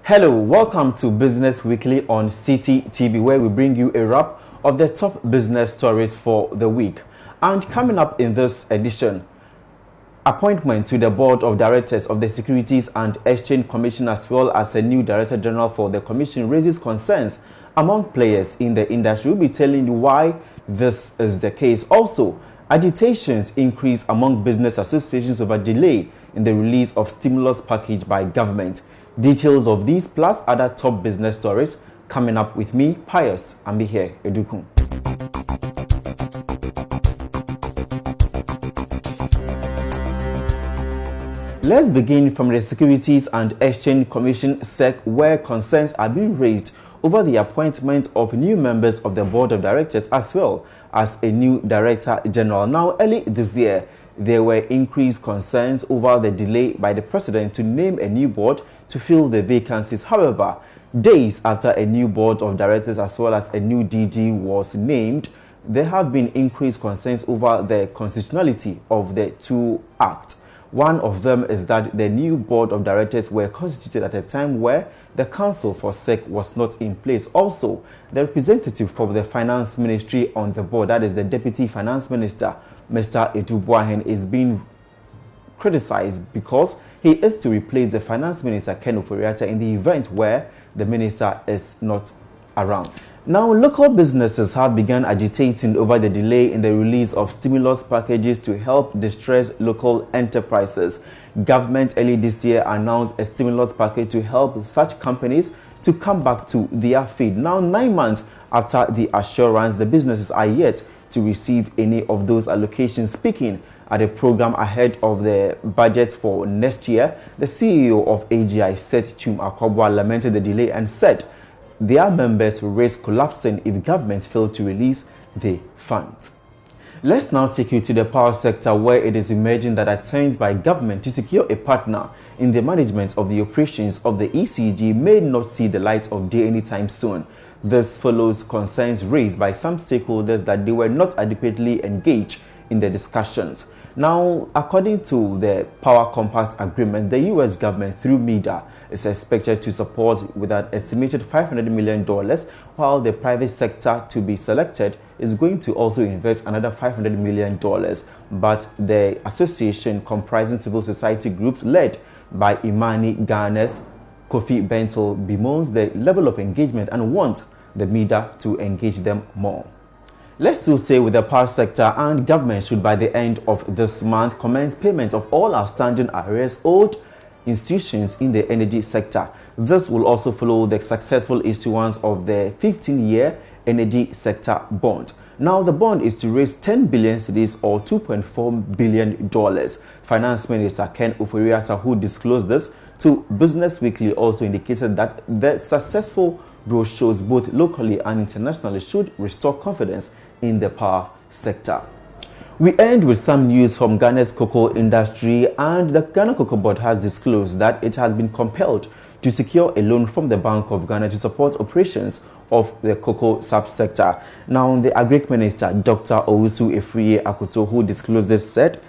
Hello, welcome to Business Weekly on City TV, where we bring you a wrap of the top business stories for the week. And coming up in this edition, appointment to the board of directors of the Securities and Exchange Commission, as well as a new director general for the commission, raises concerns among players in the industry. We'll be telling you why this is the case. Also, agitations increase among business associations over delay in the release of stimulus package by government. Details of these plus other top business stories coming up with me, Pius Amihere Eduku. Let's begin from the Securities and Exchange Commission (SEC), where concerns are being raised over the appointment of new members of the board of directors as well as a new director general. Now, early this year, there were increased concerns over the delay by the president to name a new board to fill the vacancies. However, days after a new board of directors as well as a new DG was named, there have been increased concerns over the constitutionality of the two acts. One of them is that the new board of directors were constituted at a time where the council for SEC was not in place. Also, the representative from the finance ministry on the board, that is the deputy finance minister, Mr. Eduku, is being criticized because he is to replace the finance minister, Ken Ofori-Atta, in the event where the minister is not around. Now, local businesses have begun agitating over the delay in the release of stimulus packages to help distressed local enterprises. Government early this year announced a stimulus package to help such companies to come back to their feet. Now, 9 months after the assurance, the businesses are yet to receive any of those allocations. Speaking at a program ahead of the budget for next year, the CEO of AGI, Seth COCOBOD, lamented the delay and said their members will risk collapsing if government fail to release the funds. Let's now take you to the power sector, where it is emerging that attempts by government to secure a partner in the management of the operations of the ECG may not see the light of day anytime soon. This follows concerns raised by some stakeholders that they were not adequately engaged in the discussions. Now, according to the Power Compact Agreement, the U.S. government, through MEDA, is expected to support with an estimated $500 million, while the private sector to be selected is going to also invest another $500 million. But the association, comprising civil society groups led by Imani Garnes, Kofi Bentel, bemoans the level of engagement and wants the MEDA to engage them more. Let's still stay with the power sector, and government should by the end of this month commence payment of all outstanding arrears owed institutions in the energy sector. This will also follow the successful issuance of the 15-year energy sector bond. Now, the bond is to raise 10 billion cedis or $2.4 billion. Finance Minister Ken Ofori-Atta, who disclosed this to Business Weekly, also indicated that the successful brochures both locally and internationally should restore confidence in the power sector. We end with some news from Ghana's cocoa industry, and the Ghana COCOBOD has disclosed that it has been compelled to secure a loan from the Bank of Ghana to support operations of the cocoa subsector. Now, the Agric Minister, Dr. Owusu Efriye Akoto, who disclosed this, said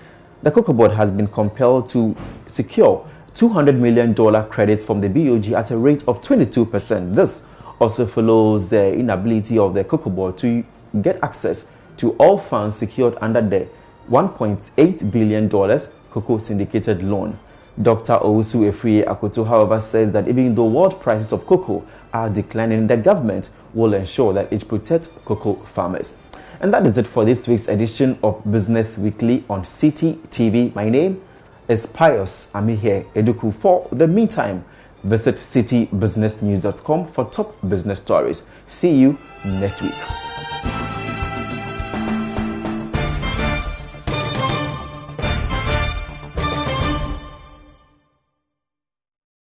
the COCOBOD has been compelled to secure $200 million credits from the BOG at a rate of 22%. This also follows the inability of the COCOBOD to get access to all funds secured under the $1.8 billion cocoa syndicated loan. Dr. Owusu Efriye Akoto, however, says that even though world prices of cocoa are declining, the government will ensure that it protects cocoa farmers. And that is it for this week's edition of Business Weekly on City TV. My name is Pius Amihere Eduku. For the meantime, visit citybusinessnews.com for top business stories. See you next week.